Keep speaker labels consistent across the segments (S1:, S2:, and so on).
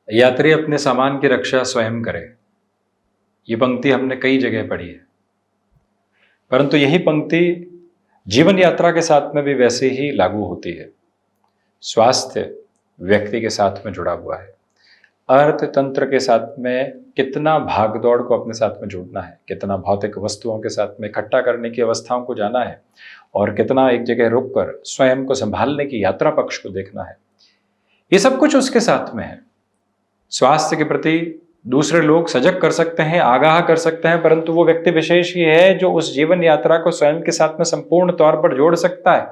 S1: यात्री अपने सामान की रक्षा स्वयं करे। ये पंक्ति हमने कई जगह पढ़ी है, परंतु यही पंक्ति जीवन यात्रा के साथ में भी वैसे ही लागू होती है। स्वास्थ्य व्यक्ति के साथ में जुड़ा हुआ है। अर्थतंत्र के साथ में कितना भागदौड़ को अपने साथ में जोड़ना है, कितना भौतिक वस्तुओं के साथ में इकट्ठा करने की अवस्थाओं को जाना है, और कितना एक जगह रुककर स्वयं को संभालने की यात्रा पक्ष को देखना है, ये सब कुछ उसके साथ में है। स्वास्थ्य के प्रति दूसरे लोग सजग कर सकते हैं, आगाह कर सकते हैं, परंतु वो व्यक्ति विशेष ही है जो उस जीवन यात्रा को स्वयं के साथ में संपूर्ण तौर पर जोड़ सकता है।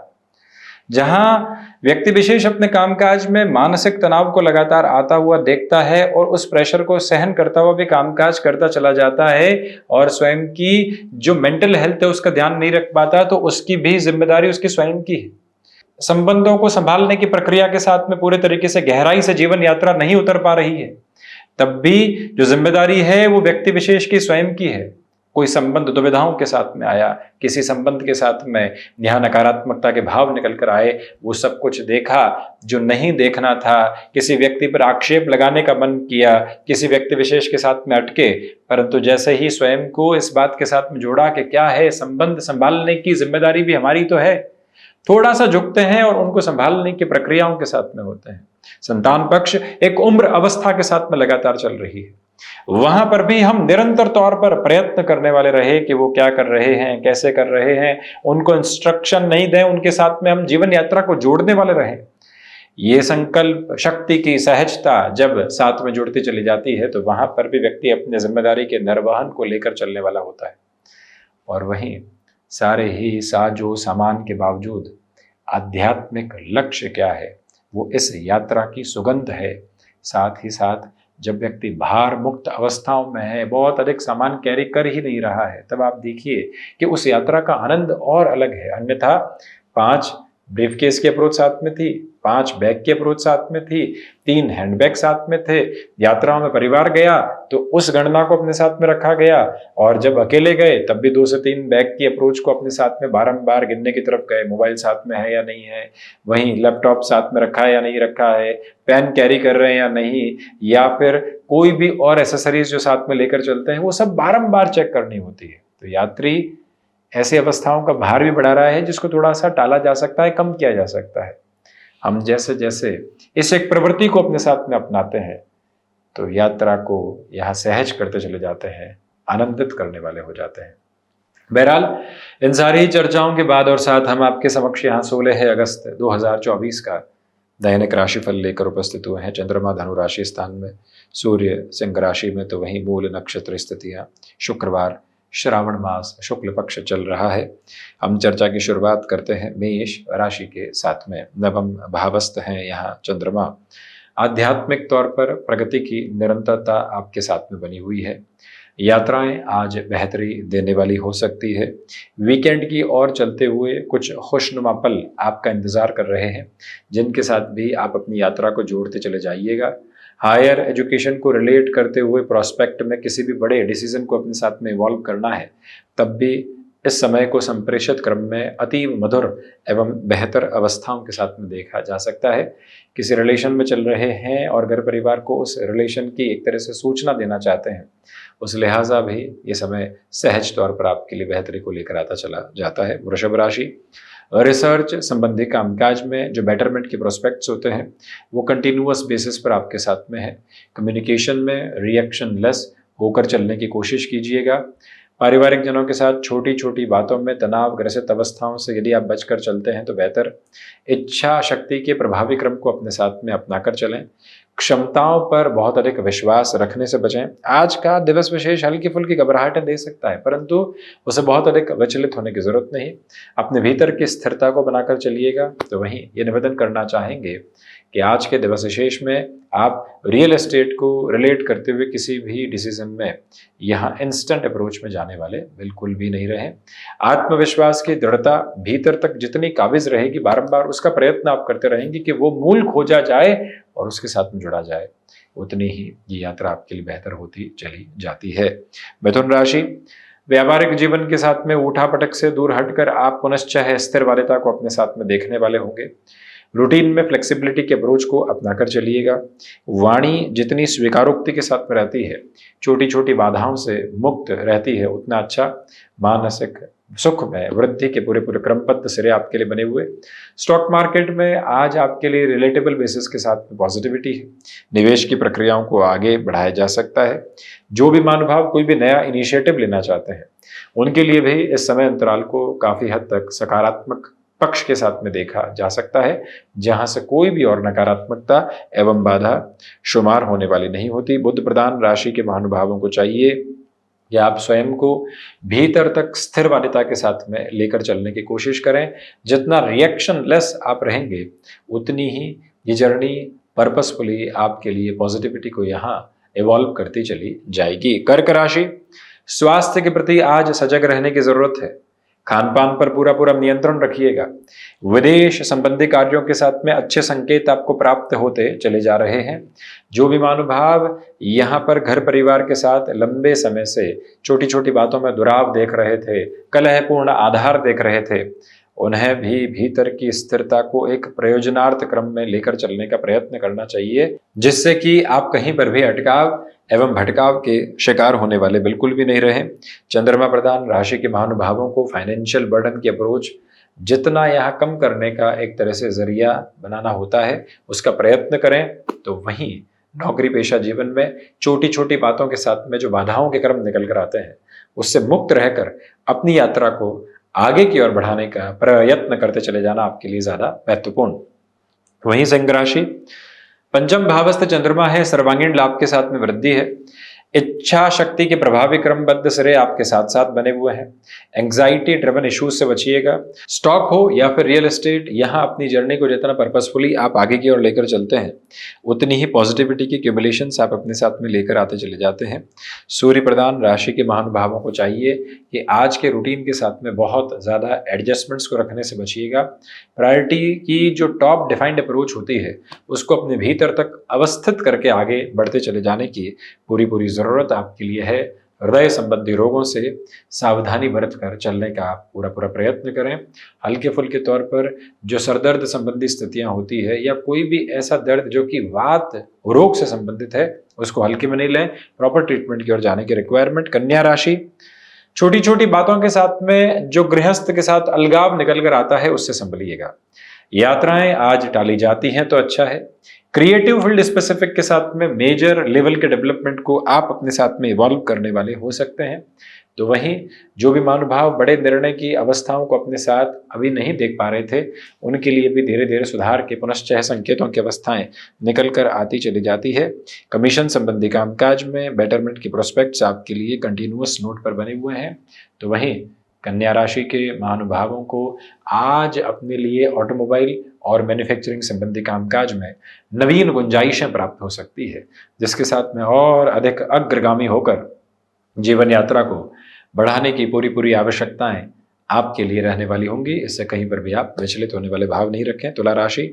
S1: जहां व्यक्ति विशेष अपने कामकाज में मानसिक तनाव को लगातार आता हुआ देखता है और उस प्रेशर को सहन करता हुआ भी कामकाज करता चला जाता है और स्वयं की जो मेंटल हेल्थ है उसका ध्यान नहीं रख पाता, तो उसकी भी जिम्मेदारी उसकी स्वयं की है। संबंधों को संभालने की प्रक्रिया के साथ में पूरे तरीके से गहराई से जीवन यात्रा नहीं उतर पा रही है, तब भी जो जिम्मेदारी है वो व्यक्ति विशेष की स्वयं की है। कोई संबंध दुविधाओं के साथ में आया, किसी संबंध के साथ में यहाँ नकारात्मकता के भाव निकल कर आए, वो सब कुछ देखा जो नहीं देखना था, किसी व्यक्ति पर आक्षेप लगाने का मन किया, किसी व्यक्ति विशेष के साथ में अटके, परंतु जैसे ही स्वयं को इस बात के साथ में जोड़ा कि क्या है, संबंध संभालने की जिम्मेदारी भी हमारी तो है, थोड़ा सा झुकते हैं और उनको संभालने की प्रक्रियाओं के साथ में होते हैं। संतान पक्ष एक उम्र अवस्था के साथ में लगातार चल रही है, वहां पर भी हम निरंतर तौर पर प्रयत्न करने वाले रहे कि वो क्या कर रहे हैं, कैसे कर रहे हैं, उनको इंस्ट्रक्शन नहीं दें, उनके साथ में हम जीवन यात्रा को जोड़ने वाले रहे। ये संकल्प शक्ति की सहजता जब साथ में जुड़ती चली जाती है तो वहां पर भी व्यक्ति अपनी जिम्मेदारी के निर्वहन को लेकर चलने वाला होता है। और वहीं सारे ही साजो सामान के बावजूद आध्यात्मिक लक्ष्य क्या है, वो इस यात्रा की सुगंध है। साथ ही साथ जब व्यक्ति भार मुक्त अवस्थाओं में है, बहुत अधिक सामान कैरी कर ही नहीं रहा है, तब आप देखिए कि उस यात्रा का आनंद और अलग है। अन्यथा 5 ब्रीफकेस की अप्रोच साथ में थी, 5 बैग की अप्रोच साथ में थी, 3 हैंडबैग साथ में थे। यात्राओं में परिवार गया तो उस गणना को अपने साथ में रखा गया, और जब अकेले गए तब भी 2 से 3 बैग की अप्रोच को अपने साथ में बारंबार गिनने की तरफ गए। मोबाइल साथ में है या नहीं है, वहीं लैपटॉप साथ में रखा है या नहीं रखा है, पेन कैरी कर रहे हैं या नहीं, या फिर कोई भी और एसेसरीज जो साथ में लेकर चलते हैं, वो सब बारंबार चेक करनी होती है। तो यात्री ऐसी अवस्थाओं का भार भी बढ़ा रहा है जिसको थोड़ा सा टाला जा सकता है, कम किया जा सकता है। हम जैसे जैसे इस एक प्रवृत्ति को अपने साथ में अपनाते हैं तो यात्रा को यहाँ सहज करते चले जाते हैं, आनंदित करने वाले हो जाते हैं। बहरहाल इन सारी चर्चाओं के बाद और साथ हम आपके समक्ष यहाँ 16 अगस्त 2024 का दैनिक राशिफल लेकर उपस्थित हुए हैं। चंद्रमा धनु राशि स्थान में, सूर्य सिंह राशि में, तो वहीं मूल नक्षत्र स्थितियाँ, शुक्रवार, श्रावण मास, शुक्ल पक्ष चल रहा है। हम चर्चा की शुरुआत करते हैं मेष राशि के साथ में। नवम भावस्थ हैं यहाँ चंद्रमा। आध्यात्मिक तौर पर प्रगति की निरंतरता आपके साथ में बनी हुई है। यात्राएं आज बेहतरी देने वाली हो सकती है। वीकेंड की ओर चलते हुए कुछ खुशनुमा पल आपका इंतजार कर रहे हैं, जिनके साथ भी आप अपनी यात्रा को जोड़ते चले जाइएगा। हायर एजुकेशन को रिलेट करते हुए प्रोस्पेक्ट में किसी भी बड़े डिसीजन को अपने साथ में इवॉल्व करना है, तब भी इस समय को संप्रेषित क्रम में अतीव मधुर एवं बेहतर अवस्थाओं के साथ में देखा जा सकता है। किसी रिलेशन में चल रहे हैं और घर परिवार को उस रिलेशन की एक तरह से सूचना देना चाहते हैं, उस लिहाजा भी ये समय सहज तौर पर आपके लिए बेहतरी को लेकर आता चला जाता है। वृषभ राशि, रिसर्च संबंधी कामकाज में जो बेटरमेंट के प्रोस्पेक्ट्स होते हैं वो कंटिन्यूअस बेसिस पर आपके साथ में है। कम्युनिकेशन में रिएक्शन लेस होकर चलने की कोशिश कीजिएगा। पारिवारिक जनों के साथ छोटी छोटी बातों में तनाव ग्रसित अवस्थाओं से यदि आप बचकर चलते हैं तो बेहतर। इच्छा शक्ति के प्रभावी क्रम को अपने साथ में अपनाकर चलें। क्षमताओं पर बहुत अधिक विश्वास रखने से बचें। आज का दिवस विशेष हल्की फुल्की घबराहटें दे सकता है, परंतु उसे बहुत अधिक विचलित होने की जरूरत नहीं। अपने भीतर की स्थिरता को बनाकर चलिएगा। तो वहीं ये निवेदन करना चाहेंगे कि आज के दिवस विशेष में आप रियल एस्टेट को रिलेट करते हुए किसी भी डिसीजन में यहाँ इंस्टेंट अप्रोच में जाने वाले बिल्कुल भी नहीं रहें। आत्मविश्वास की दृढ़ता भीतर तक जितनी काबिज रहेगी, बारंबार उसका प्रयत्न आप करते रहेंगे कि वो मूल खोजा जाए और उसके साथ में जुड़ा जाए, उतनी ही ये यात्रा आपके लिए बेहतर होती चली जाती है। मिथुन राशि, व्यावहारिक जीवन के साथ में उठापटक से दूर हटकर आप पुनश्च स्थिर वालिता को अपने साथ में देखने वाले होंगे। रूटीन में फ्लेक्सिबिलिटी के अप्रोच को अपनाकर चलिएगा। वाणी जितनी स्वीकारोक्ति के साथ में रहती है, छोटी छोटी बाधाओं से मुक्त रहती है, उतना अच्छा मानसिक सुख में वृद्धि के पूरे पूरे क्रमबद्ध सिरे आपके लिए बने हुए। स्टॉक मार्केट में आज आपके लिए रिलेटेबल बेसिस के साथ में पॉजिटिविटी है। निवेश की प्रक्रियाओं को आगे बढ़ाया जा सकता है। जो भी महानुभाव कोई भी नया इनिशिएटिव लेना चाहते हैं, उनके लिए भी इस समय अंतराल को काफी हद तक सकारात्मक पक्ष के साथ में देखा जा सकता है, जहां से कोई भी और नकारात्मकता एवं बाधा शुमार होने वाली नहीं होती। बुध प्रधान राशि के महानुभावों को चाहिए कि आप स्वयं को भीतर तक स्थिर वादिता के साथ में लेकर चलने की कोशिश करें। जितना रिएक्शन लेस आप रहेंगे, उतनी ही ये जर्नी पर्पसफुली आपके लिए पॉजिटिविटी को यहाँ इवॉल्व करती चली जाएगी। कर्क राशि, स्वास्थ्य के प्रति आज सजग रहने की जरूरत है। खान पान पर पूरा पूरा नियंत्रण रखिएगा। विदेश संबंधी कार्यों के साथ में अच्छे संकेत आपको प्राप्त होते चले जा रहे हैं। जो भी महानुभाव यहाँ पर घर परिवार के साथ लंबे समय से छोटी छोटी बातों में दुराव देख रहे थे, कलहपूर्ण आधार देख रहे थे, उन्हें भी भीतर की स्थिरता को एक प्रयोजनार्थ क्रम में लेकर चलने का प्रयत्न करना चाहिए, जिससे कि आप कहीं पर भी अटकाव एवं भटकाव के शिकार होने वाले बिल्कुल भी नहीं रहे। चंद्रमा प्रधान राशि के महानुभावों को फाइनेंशियल बर्डन की अप्रोच जितना यहाँ कम करने का एक तरह से जरिया बनाना होता है, उसका प्रयत्न करें। तो वहीं नौकरी पेशा जीवन में छोटी छोटी बातों के साथ में जो बाधाओं के क्रम निकल कर आते हैं, उससे मुक्त रहकर अपनी यात्रा को आगे की ओर बढ़ाने का प्रयत्न करते चले जाना आपके लिए ज्यादा महत्वपूर्ण। वहीं सिंह राशि, पंचम भावस्थ चंद्रमा है, सर्वांगीण लाभ के साथ में वृद्धि है। इच्छा शक्ति के प्रभावी क्रमबद्ध सिरे आपके साथ साथ बने हुए हैं। एंग्जाइटी ड्रिवन इश्यूज से बचिएगा। स्टॉक हो या फिर रियल एस्टेट, यहाँ अपनी जर्नी को जितना पर्पसफुली आप आगे की ओर लेकर चलते हैं, उतनी ही पॉजिटिविटी की क्यूमुलेशंस आप अपने साथ में लेकर आते चले जाते हैं। सूर्य प्रधान राशि के महानुभावों को चाहिए कि आज के रूटीन के साथ में बहुत ज़्यादा एडजस्टमेंट्स को रखने से बचिएगा। प्रायोरिटी की जो टॉप डिफाइंड अप्रोच होती है, उसको अपने भीतर तक अवस्थित करके आगे बढ़ते चले जाने की पूरी पूरी ज़रूरत आपके लिए है। हृदय संबंधी रोगों से सावधानी बरत कर चलने का आप पूरा पूरा प्रयत्न करें। हल्के फुल्के तौर पर जो सरदर्द संबंधी स्थितियां होती है, या कोई भी ऐसा दर्द जो कि वात रोग से संबंधित है, उसको हल्के में नहीं लें। प्रॉपर ट्रीटमेंट की ओर जाने की रिक्वायरमेंट। कन्या राशि, छोटी छोटी बातों के साथ में जो गृहस्थ के साथ अलगाव निकल कर आता है, उससे संभलिएगा। यात्राएं आज टाली जाती हैं तो अच्छा है। क्रिएटिव फील्ड स्पेसिफिक के साथ में मेजर लेवल के डेवलपमेंट को आप अपने साथ में इवॉल्व करने वाले हो सकते हैं। तो वहीं जो भी महानुभाव बड़े निर्णय की अवस्थाओं को अपने साथ अभी नहीं देख पा रहे थे, उनके लिए भी धीरे धीरे सुधार के पुनश्चय संकेतों की अवस्थाएं निकल कर आती चली जाती है। कमीशन संबंधी कामकाज में बेटरमेंट की प्रोस्पेक्ट्स आपके लिए कंटिन्यूअस नोट पर बने हुए हैं। तो वहीं कन्या राशि के महानुभावों को आज अपने लिए ऑटोमोबाइल और मैन्युफैक्चरिंग संबंधी कामकाज में नवीन गुंजाइशें प्राप्त हो सकती है, जिसके साथ में और अधिक अग्रगामी होकर जीवन यात्रा को बढ़ाने की पूरी पूरी आवश्यकताएं आपके लिए रहने वाली होंगी। इससे कहीं पर भी आप विचलित होने वाले भाव नहीं रखें। तुला राशि,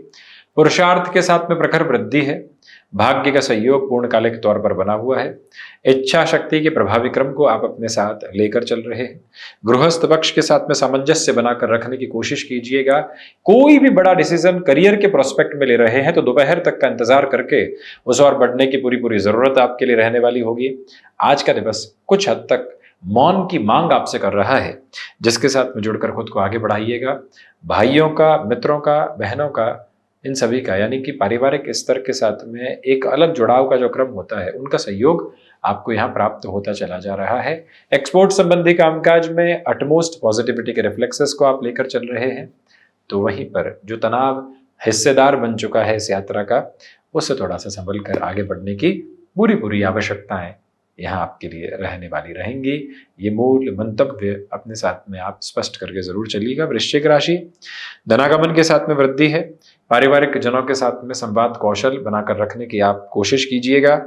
S1: पुरुषार्थ के साथ में प्रखर वृद्धि है। भाग्य का सहयोग पूर्णकालिक तौर पर बना हुआ है। इच्छा शक्ति के प्रभावी क्रम को आप अपने साथ लेकर चल रहे हैं। गृहस्थ पक्ष के साथ में सामंजस्य बनाकर रखने की कोशिश कीजिएगा। कोई भी बड़ा डिसीजन करियर के प्रोस्पेक्ट में ले रहे हैं तो दोपहर तक का इंतजार करके उस और बढ़ने की पूरी पूरी जरूरत आपके लिए रहने वाली होगी। आज का दिवस कुछ हद तक मौन की मांग आपसे कर रहा है, जिसके साथ में जुड़कर खुद को आगे बढ़ाइएगा। भाइयों का, मित्रों का, बहनों का, इन सभी का यानी कि पारिवारिक स्तर के साथ में एक अलग जुड़ाव का जो क्रम होता है, उनका सहयोग आपको यहाँ प्राप्त होता चला जा रहा है। एक्सपोर्ट संबंधी कामकाज में अटमोस्ट पॉजिटिविटी के रिफ्लेक्सेस को आप लेकर चल रहे हैं। तो वहीं पर जो तनाव हिस्सेदार बन चुका है इस यात्रा का, उससे थोड़ा सा संभल कर आगे बढ़ने की पूरी पूरी आवश्यकताएं यहाँ आपके लिए रहने वाली रहेंगी। ये मूल मंतव्य अपने साथ में आप स्पष्ट करके जरूर चलिएगा। वृश्चिक राशि, धनागमन के साथ में वृद्धि है। पारिवारिक जनों के साथ में संवाद कौशल बनाकर रखने की आप कोशिश कीजिएगा।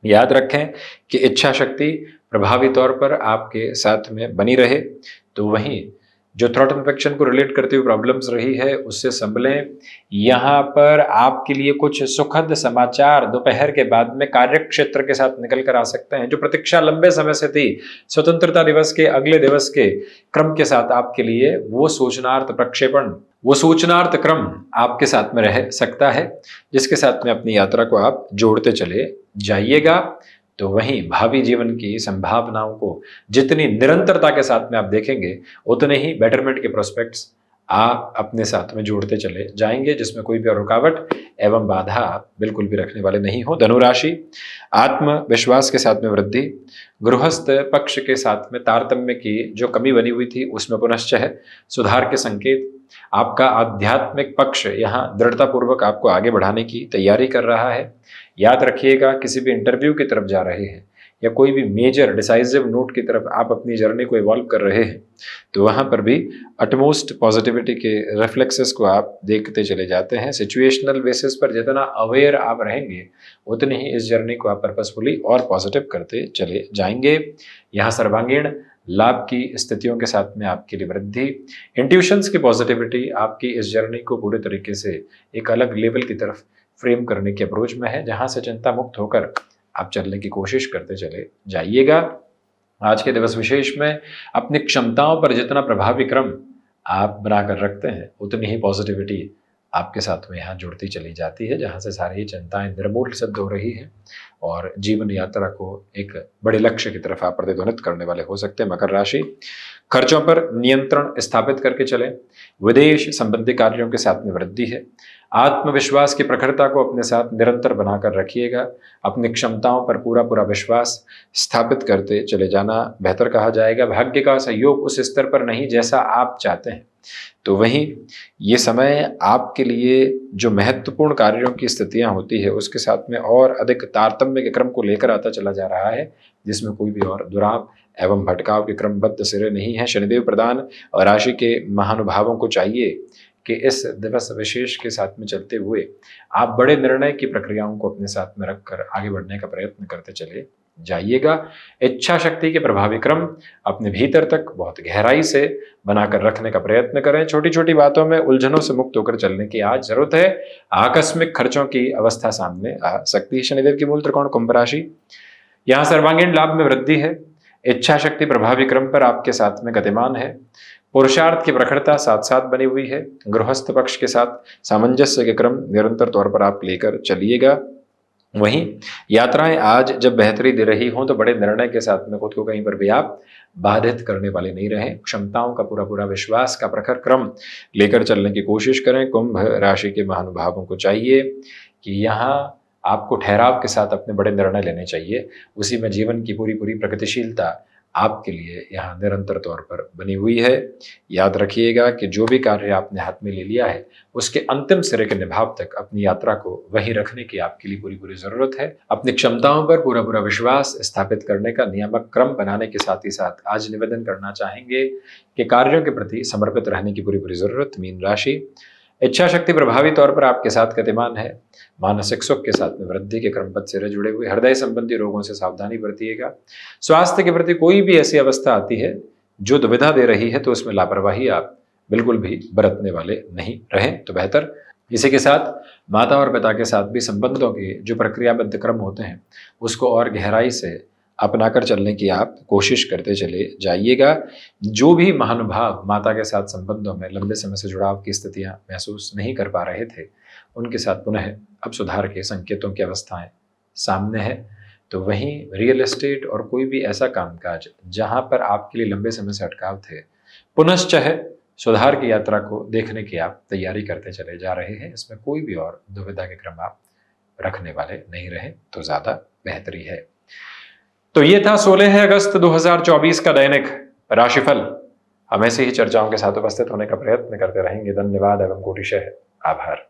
S1: याद रखें कि इच्छा शक्ति प्रभावी तौर पर आपके साथ में बनी रहे। तो वहीं जो थ्रोट इन्फेक्शन को रिलेट करती हुई प्रॉब्लम्स रही है उससे संभलें। यहाँ पर आपके लिए कुछ सुखद समाचार दोपहर के बाद में कार्य क्षेत्र के साथ निकल कर आ सकते हैं। जो प्रतीक्षा लंबे समय से थी स्वतंत्रता दिवस के अगले दिवस के क्रम के साथ आपके लिए, वो सूचनार्थ प्रक्षेपण, वो सूचनार्थ क्रम आपके साथ में रह सकता है, जिसके साथ में अपनी यात्रा को आप जोड़ते चले जाइएगा। तो वहीं भावी जीवन की संभावनाओं को जितनी निरंतरता के साथ में आप देखेंगे, उतने ही बेटरमेंट के प्रोस्पेक्ट्स आप अपने साथ में जोड़ते चले जाएंगे, जिसमें कोई भी रुकावट एवं बाधा आप बिल्कुल भी रखने वाले नहीं हो। धनुराशि, आत्मविश्वास के साथ में वृद्धि, गृहस्थ पक्ष के साथ में तारतम्य की जो कमी बनी हुई थी उसमें पुनश्च है सुधार के संकेत। आपका आध्यात्मिक पक्ष यहाँ दृढ़तापूर्वक आपको आगे बढ़ाने की तैयारी कर रहा है। याद रखिएगा, किसी भी इंटरव्यू की तरफ जा रहे हैं या कोई भी मेजर डिसाइसिव नोट की तरफ आप अपनी जर्नी को इवॉल्व कर रहे हैं, तो वहाँ पर भी अटमोस्ट पॉजिटिविटी के रिफ्लेक्सेस को आप देखते चले जाते हैं। सिचुएशनल बेसिस पर जितना अवेयर आप रहेंगे, उतनी ही इस जर्नी को आप पर्पसफुली और पॉजिटिव करते चले जाएंगे। यहाँ सर्वांगीण लाभ की स्थितियों के साथ में आपके लिए वृद्धि, इंट्यूशंस की पॉजिटिविटी आपकी इस जर्नी को पूरे तरीके से एक अलग लेवल की तरफ फ्रेम करने की अप्रोच में है, जहां से चिंता मुक्त होकर आप चलने की कोशिश करते चले जाइएगा। आज के दिवस विशेष में अपनी क्षमताओं पर जितना प्रभावी क्रम आप बनाकर रखते हैं, उतनी ही पॉजिटिविटी आपके साथ में यहाँ जुड़ती चली जाती है, जहाँ से सारी चिंताएं निर्मूल सिद्ध हो रही हैं और जीवन यात्रा को एक बड़े लक्ष्य की तरफ आप प्रतिध्वनित करने वाले हो सकते हैं। मकर राशि, खर्चों पर नियंत्रण स्थापित करके चलें, विदेश संबंधी कार्यों के साथ में वृद्धि है। आत्मविश्वास की प्रखरता को अपने साथ निरंतर बनाकर रखिएगा। अपनी क्षमताओं पर पूरा विश्वास स्थापित करते चले जाना बेहतर कहा जाएगा। भाग्य का सहयोग उस स्तर पर नहीं जैसा आप चाहते हैं, तो वहीं ये समय आपके लिए जो महत्वपूर्ण कार्यों की स्थितियां होती है उसके साथ में और अधिक तारतम्य के क्रम को लेकर आता चला जा रहा है, जिसमें कोई भी और दुराव एवं भटकाव के क्रमबद्ध सिरे नहीं है। शनिदेव प्रदान और राशि के महानुभावों को चाहिए कि इस दिवस विशेष के साथ में चलते हुए आप बड़े निर्णय की प्रक्रियाओं को अपने साथ में रखकर आगे बढ़ने का प्रयत्न करते चले जाइएगा। इच्छा शक्ति के प्रभावी क्रम अपने भीतर तक बहुत गहराई से बनाकर रखने का प्रयत्न करें। छोटी छोटी बातों में उलझनों से मुक्त होकर चलने की आज जरूरत है। आकस्मिक खर्चों की अवस्था सामने आ सकती है। शनिदेव की मूल त्रिकोण कुंभ राशि, यहाँ सर्वांगीण लाभ में वृद्धि है। इच्छा शक्ति प्रभावी क्रम पर आपके साथ में गतिमान है। पुरुषार्थ की प्रखरता साथ साथ बनी हुई है। गृहस्थ पक्ष के साथ सामंजस्य के क्रम निरंतर तौर पर आप लेकर चलिएगा। वहीं यात्राएं आज जब बेहतरी दे रही हों तो बड़े निर्णय के साथ में खुद को कहीं पर भी आप बाधित करने वाले नहीं रहें। क्षमताओं का पूरा विश्वास का प्रखर क्रम लेकर चलने की कोशिश करें। कुंभ राशि के महानुभावों को चाहिए कि यहाँ आपको ठहराव के साथ अपने बड़े निर्णय लेने चाहिए। उसी में जीवन की पूरी प्रगतिशीलता आपके लिए यहाँ निरंतर तौर पर बनी हुई है। याद रखिएगा कि जो भी कार्य आपने हाथ में ले लिया है उसके अंतिम सिरे के निभाव तक अपनी यात्रा को वहीं रखने की आपके लिए पूरी जरूरत है। अपनी क्षमताओं पर पूरा विश्वास स्थापित करने का नियामक क्रम बनाने के साथ ही साथ आज निवेदन करना चाहेंगे कि कार्यों के प्रति समर्पित रहने की पूरी जरूरत। मीन राशि, इच्छा शक्ति प्रभावी तौर पर आपके साथ गतिमान है। मानसिक सुख के साथ में वृद्धि के क्रमबद्ध सिरे जुड़े हुए। हृदय संबंधी रोगों से सावधानी बरतिएगा। स्वास्थ्य के प्रति कोई भी ऐसी अवस्था आती है जो दुविधा दे रही है तो उसमें लापरवाही आप बिल्कुल भी बरतने वाले नहीं रहें तो बेहतर। इसी के साथ माता और पिता के साथ भी संबंधों के जो प्रक्रियाबद्ध क्रम होते हैं उसको और गहराई से अपनाकर चलने की आप कोशिश करते चले जाइएगा। जो भी महानुभाव माता के साथ संबंधों में लंबे समय से जुड़ाव की स्थितियां महसूस नहीं कर पा रहे थे, उनके साथ पुनः अब सुधार के संकेतों की अवस्थाएं सामने है। तो वहीं रियल एस्टेट और कोई भी ऐसा कामकाज जहां पर आपके लिए लंबे समय से अटकाव थे, पुनश्च सुधार की यात्रा को देखने की आप तैयारी करते चले जा रहे हैं। इसमें कोई भी और दुविधा के क्रम आप रखने वाले नहीं रहे तो ज्यादा बेहतरी है। तो ये था 16 अगस्त 2024 का दैनिक राशिफल। हम ऐसे ही चर्चाओं के साथ उपस्थित होने का प्रयत्न करते रहेंगे। धन्यवाद एवं कोटिशः आभार।